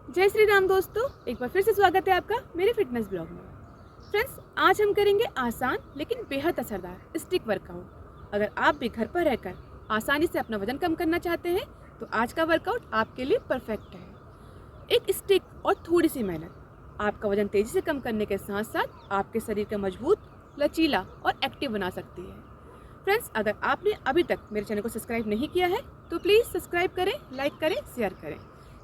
जय श्री राम दोस्तों, एक बार फिर से स्वागत है आपका मेरे फिटनेस ब्लॉग में। फ्रेंड्स, आज हम करेंगे आसान लेकिन बेहद असरदार स्टिक वर्कआउट। अगर आप भी घर पर रहकर आसानी से अपना वजन कम करना चाहते हैं तो आज का वर्कआउट आपके लिए परफेक्ट है। एक स्टिक और थोड़ी सी मेहनत आपका वजन तेजी से कम करने के साथ साथ आपके शरीर को मजबूत, लचीला और एक्टिव बना सकती है। फ्रेंड्स, अगर आपने अभी तक मेरे चैनल को सब्सक्राइब नहीं किया है तो प्लीज़ सब्सक्राइब करें, लाइक करें, शेयर करें,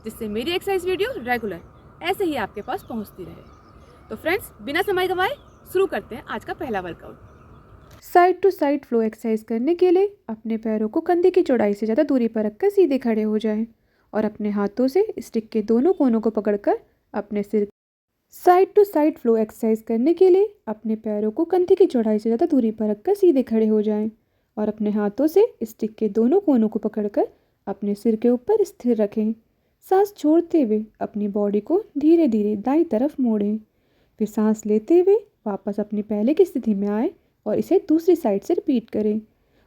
जिससे मेरी एक्सरसाइज वीडियो रेगुलर ऐसे ही आपके पास पहुंचती रहे। तो फ्रेंड्स, बिना समय गंवाए शुरू करते हैं आज का पहला workout. Side to side flow exercise करने के लिए अपने पैरों को कंधे की चौड़ाई से ज़्यादा दूरी पर रखकर सीधे खड़े हो जाएं और अपने हाथों से स्टिक के दोनों कोनों को पकड़कर अपने सिर। Side to side flow exercise करने के लिए अपने पैरों को कंधे की चौड़ाई से ज़्यादा दूरी पर रखकर सीधे खड़े हो जाएं और अपने हाथों से स्टिक के दोनों कोनों को पकड़कर अपने सिर के ऊपर स्थिर रखें। सांस छोड़ते हुए अपनी बॉडी को धीरे धीरे दाईं तरफ मोड़ें। फिर सांस लेते हुए वापस अपनी पहले की स्थिति में आए और इसे दूसरी साइड से रिपीट करें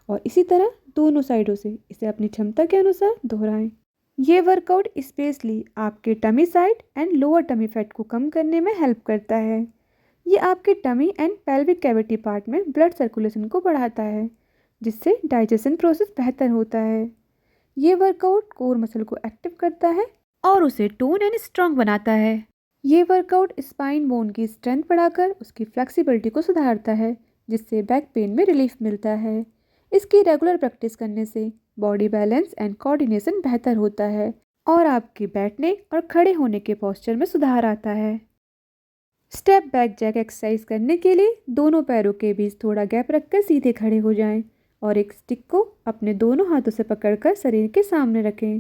और इसी तरह दोनों साइडों से इसे अपनी क्षमता के अनुसार दोहराएं। ये वर्कआउट स्पेशली आपके tummy side and lower tummy fat को कम करने में हेल्प करता है। ये आपके tummy and pelvic cavity part में ब्लड सर्कुलेशन को बढ़ाता है, जिससे डाइजेशन प्रोसेस बेहतर होता है। ये वर्कआउट कोर मसल को एक्टिव करता है और उसे टोन एंड स्ट्रांग बनाता है। ये वर्कआउट स्पाइन बोन की स्ट्रेंथ बढ़ाकर उसकी फ्लेक्सिबिलिटी को सुधारता है, जिससे बैक पेन में रिलीफ मिलता है। इसकी रेगुलर प्रैक्टिस करने से बॉडी बैलेंस एंड कोऑर्डिनेशन बेहतर होता है और आपके बैठने और खड़े होने के पोस्चर में सुधार आता है। स्टेप बैक जैक एक्सरसाइज करने के लिए दोनों पैरों के बीच थोड़ा गैप रखकर सीधे खड़े हो जाएं और एक स्टिक को अपने दोनों हाथों से पकड़कर शरीर के सामने रखें।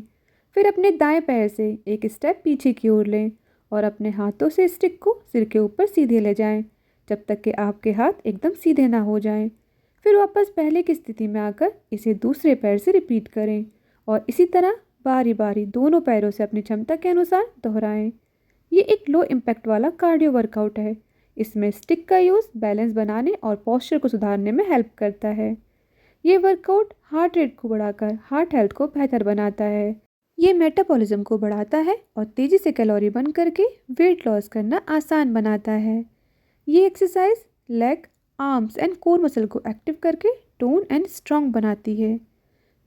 फिर अपने दाएं पैर से एक स्टेप पीछे की ओर लें और अपने हाथों से स्टिक को सिर के ऊपर सीधे ले जाएं, जब तक कि आपके हाथ एकदम सीधे ना हो जाएं। फिर वापस पहले की स्थिति में आकर इसे दूसरे पैर से रिपीट करें और इसी तरह बारी बारी दोनों पैरों से अपनी क्षमता के अनुसार दोहराएं। ये एक लो इम्पैक्ट वाला कार्डियो वर्कआउट है। इसमें स्टिक का यूज़ बैलेंस बनाने और पोस्चर को सुधारने में हेल्प करता है। ये वर्कआउट हार्ट रेट को बढ़ाकर हार्ट हेल्थ को बेहतर बनाता है। ये मेटाबॉलिज्म को बढ़ाता है और तेज़ी से कैलोरी बर्न करके वेट लॉस करना आसान बनाता है। ये exercise leg, arms and core muscle को एक्टिव करके टोन एंड स्ट्रांग बनाती है।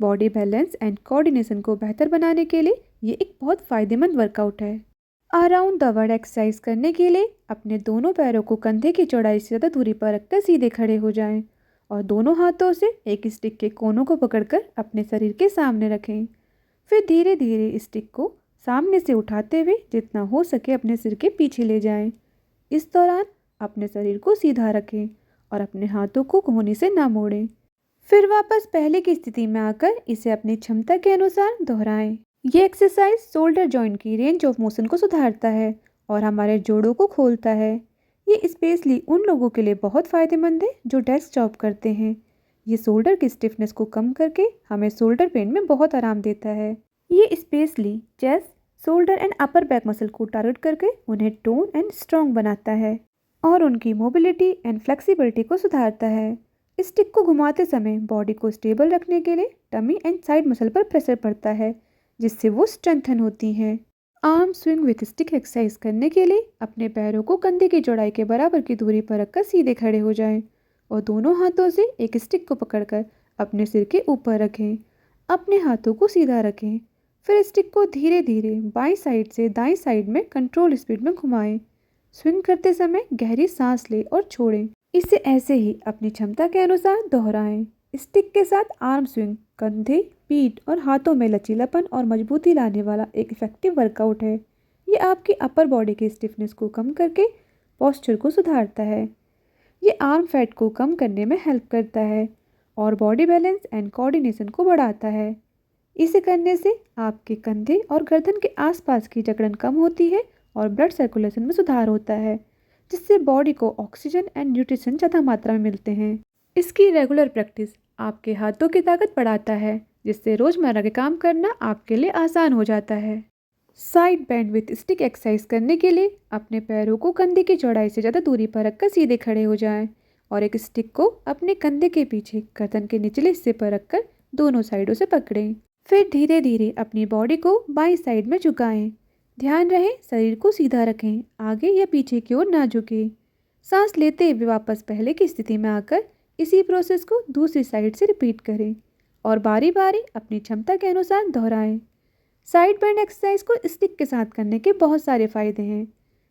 बॉडी बैलेंस एंड कोऑर्डिनेशन को बेहतर बनाने के लिए ये एक बहुत फ़ायदेमंद वर्कआउट है। अराउंड द वर्ल्ड एक्सरसाइज करने के लिए अपने दोनों पैरों को कंधे की चौड़ाई से ज़्यादा दूरी पर रखकर सीधे खड़े हो जाएं और दोनों हाथों से एक स्टिक के कोनों को पकड़कर अपने शरीर के सामने रखें। फिर धीरे धीरे स्टिक को सामने से उठाते हुए जितना हो सके अपने सिर के पीछे ले जाएं। इस दौरान अपने शरीर को सीधा रखें और अपने हाथों को कोहनी से ना मोड़ें। फिर वापस पहले की स्थिति में आकर इसे अपनी क्षमता के अनुसार दोहराएं। ये एक्सरसाइज शोल्डर जॉइंट की रेंज ऑफ मोशन को सुधारता है और हमारे जोड़ों को खोलता है। ये स्पेशली उन लोगों के लिए बहुत फ़ायदेमंद है जो डेस्क जॉब करते हैं। ये शोल्डर की स्टिफनेस को कम करके हमें शोल्डर पेन में बहुत आराम देता है। ये specially chest, shoulder and upper back muscle को टारगेट करके उन्हें टोन एंड स्ट्रॉन्ग बनाता है और उनकी मोबिलिटी एंड फ्लेक्सिबिलिटी को सुधारता है। स्टिक को घुमाते समय बॉडी को स्टेबल रखने के लिए टमी एंड साइड मसल पर प्रेशर पड़ता है, जिससे वो स्ट्रेंथन होती हैं। Arm swing with stick exercise करने के लिए अपने पैरों को कंधे की चौड़ाई के बराबर की दूरी पर रखकर सीधे खड़े हो जाएं और दोनों हाथों से एक स्टिक को पकड़कर अपने सिर के ऊपर रखें। अपने हाथों को सीधा रखें। फिर स्टिक को धीरे धीरे बाईं साइड से दाईं साइड में कंट्रोल स्पीड में घुमाएं। स्विंग करते समय गहरी सांस लें और छोड़ें। इसे ऐसे ही अपनी क्षमता के अनुसार दोहराएं। स्टिक के साथ आर्म स्विंग कंधे, पीठ और हाथों में लचीलापन और मजबूती लाने वाला एक इफेक्टिव वर्कआउट है। ये आपकी अपर बॉडी की स्टिफनेस को कम करके पोस्चर को सुधारता है। ये आर्म फैट को कम करने में हेल्प करता है और बॉडी बैलेंस एंड कोऑर्डिनेशन को बढ़ाता है। इसे करने से आपके कंधे और गर्दन के आसपास की जकड़न कम होती है और ब्लड सर्कुलेशन में सुधार होता है, जिससे बॉडी को ऑक्सीजन एंड न्यूट्रिशन ज़्यादा मात्रा में मिलते हैं। इसकी रेगुलर प्रैक्टिस आपके हाथों की ताकत बढ़ाता है, जिससे रोज़मर्रा के काम करना आपके लिए आसान हो जाता है। Side bend with stick exercise करने के लिए अपने पैरों को कंधे की चौड़ाई से ज़्यादा दूरी पर रखकर सीधे खड़े हो जाएं और एक स्टिक को अपने कंधे के पीछे गर्दन के निचले हिस्से पर रखकर दोनों साइडों से पकड़ें। फिर धीरे धीरे अपनी बॉडी को बाईं साइड में झुकाएं। ध्यान रहे शरीर को सीधा रखें, आगे या पीछे की ओर ना झुके। सांस लेते हुए वापस पहले की स्थिति में आकर इसी प्रोसेस को दूसरी साइड से रिपीट करें और बारी बारी अपनी क्षमता के अनुसार दोहराएं। साइड बेंड एक्सरसाइज को स्टिक के साथ करने के बहुत सारे फायदे हैं,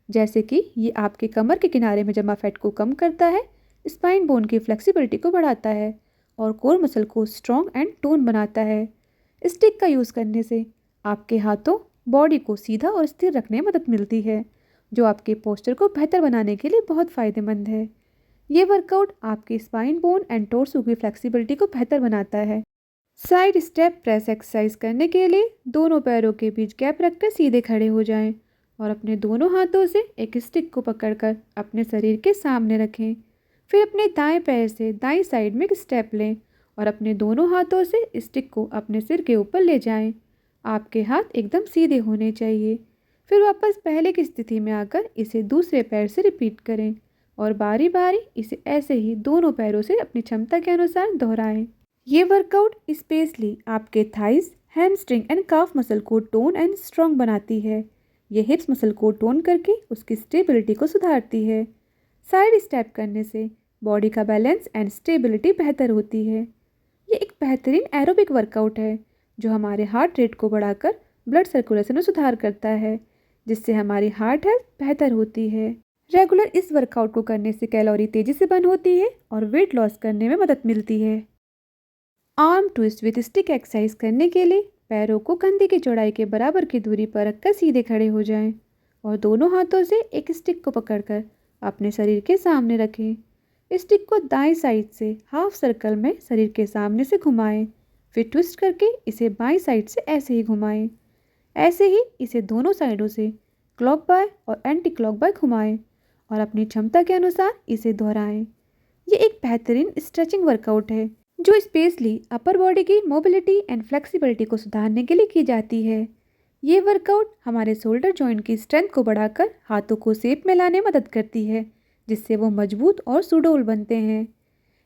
जैसे कि ये आपके कमर के किनारे में जमा फैट को कम करता है, स्पाइन बोन की फ्लेक्सिबिलिटी को बढ़ाता है और कोर मसल को स्ट्रॉन्ग एंड टोन बनाता है। स्टिक का यूज़ करने से आपके हाथों बॉडी को सीधा और स्थिर रखने में मदद मिलती है, जो आपके पोस्चर को बेहतर बनाने के लिए बहुत फ़ायदेमंद है। ये वर्कआउट आपके स्पाइन बोन एंड टोर्सो की फ्लेक्सिबिलिटी को बेहतर बनाता है। साइड स्टेप प्रेस एक्सरसाइज करने के लिए दोनों पैरों के बीच गैप रखकर सीधे खड़े हो जाएं और अपने दोनों हाथों से एक स्टिक को पकड़कर अपने शरीर के सामने रखें। फिर अपने दाएं पैर से दाईं साइड में एक स्टेप लें और अपने दोनों हाथों से स्टिक को अपने सिर के ऊपर ले जाएं। आपके हाथ एकदम सीधे होने चाहिए। फिर वापस पहले की स्थिति में आकर इसे दूसरे पैर से रिपीट करें और बारी बारी इसे ऐसे ही दोनों पैरों से अपनी क्षमता के अनुसार दोहराएं। ये वर्कआउट स्पेशली आपके thighs, hamstring and calf muscle को टोन एंड स्ट्रॉन्ग बनाती है। ये हिप्स मसल को टोन करके उसकी स्टेबिलिटी को सुधारती है। साइड स्टेप करने से बॉडी का बैलेंस एंड स्टेबिलिटी बेहतर होती है। ये एक बेहतरीन एरोबिक वर्कआउट है जो हमारे हार्ट रेट को बढ़ाकर ब्लड सर्कुलेशन में सुधार करता है, जिससे हमारी हार्ट हेल्थ बेहतर होती है। रेगुलर इस वर्कआउट को करने से कैलोरी तेज़ी से बर्न होती है और वेट लॉस करने में मदद मिलती है। Arm twist with stick exercise करने के लिए पैरों को कंधे की चौड़ाई के बराबर की दूरी पर रखकर सीधे खड़े हो जाएं और दोनों हाथों से एक स्टिक को पकड़कर अपने शरीर के सामने रखें। स्टिक को दाएं साइड से हाफ सर्कल में शरीर के सामने से घुमाएं, फिर ट्विस्ट करके इसे बाएं साइड से ऐसे ही घुमाएं। ऐसे ही इसे दोनों साइडों से क्लॉक बाय और एंटी क्लॉक बाय घुमाएं और अपनी क्षमता के अनुसार इसे दोहराएं। ये एक बेहतरीन स्ट्रेचिंग वर्कआउट है जो स्पेशली अपर बॉडी की मोबिलिटी एंड फ्लेक्सिबिलिटी को सुधारने के लिए की जाती है। ये वर्कआउट हमारे शोल्डर जॉइंट की स्ट्रेंथ को बढ़ाकर हाथों को शेप में लाने में मदद करती है, जिससे वो मजबूत और सुडौल बनते हैं।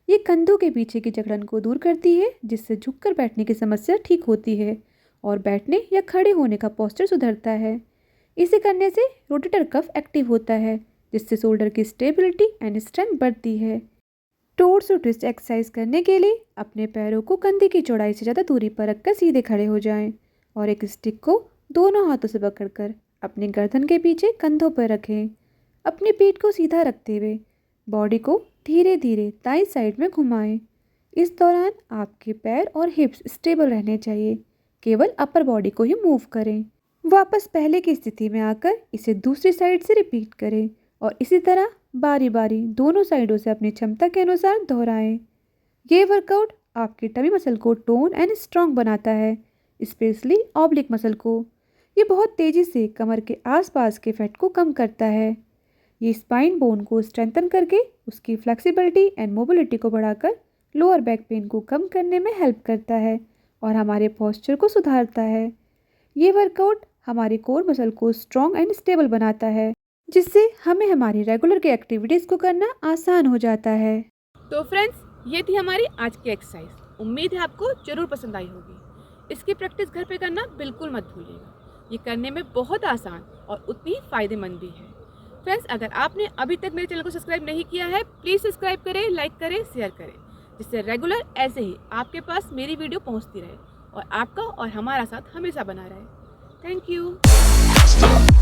ये कंधों के पीछे की जकड़न को दूर करती है, जिससे झुककर बैठने की समस्या ठीक होती है और बैठने या खड़े होने का पोस्चर सुधरता है। इसे करने से रोटेटर कफ एक्टिव होता है, जिससे शोल्डर की स्टेबिलिटी एंड स्ट्रेंथ बढ़ती है। टोर्सो ट्विस्ट एक्सरसाइज करने के लिए अपने पैरों को कंधे की चौड़ाई से ज़्यादा दूरी पर रखकर सीधे खड़े हो जाएं और एक स्टिक को दोनों हाथों से पकड़कर अपनी गर्दन के पीछे कंधों पर रखें। अपनी पीठ को सीधा रखते हुए बॉडी को धीरे धीरे दाईं साइड में घुमाएं। इस दौरान आपके पैर और हिप्स स्टेबल रहने चाहिए, केवल अपर बॉडी को ही मूव करें। वापस पहले की स्थिति में आकर इसे दूसरी साइड से रिपीट करें और इसी तरह बारी बारी दोनों साइडों से अपनी क्षमता के अनुसार दोहराएं। ये वर्कआउट आपकी टमी मसल को टोन एंड स्ट्रॉन्ग बनाता है, स्पेशली ऑब्लिक मसल को। ये बहुत तेज़ी से कमर के आसपास के फैट को कम करता है। ये स्पाइन बोन को स्ट्रेंथन करके उसकी फ्लेक्सिबिलिटी एंड मोबिलिटी को बढ़ाकर लोअर बैक पेन को कम करने में हेल्प करता है और हमारे पोस्चर को सुधारता है। ये वर्कआउट हमारी कोर मसल को स्ट्रॉन्ग एंड स्टेबल बनाता है, जिससे हमें हमारी रेगुलर की एक्टिविटीज़ को करना आसान हो जाता है। तो फ्रेंड्स, ये थी हमारी आज की एक्सरसाइज। उम्मीद है आपको ज़रूर पसंद आई होगी। इसकी प्रैक्टिस घर पे करना बिल्कुल मत भूलिएगा। ये करने में बहुत आसान और उतनी फ़ायदेमंद भी है। फ्रेंड्स, अगर आपने अभी तक मेरे चैनल को सब्सक्राइब नहीं किया है, प्लीज़ सब्सक्राइब करें, लाइक करें, शेयर करें, जिससे रेगुलर ऐसे ही आपके पास मेरी वीडियो पहुँचती रहे और आपका और हमारा साथ हमेशा बना रहे। Thank you.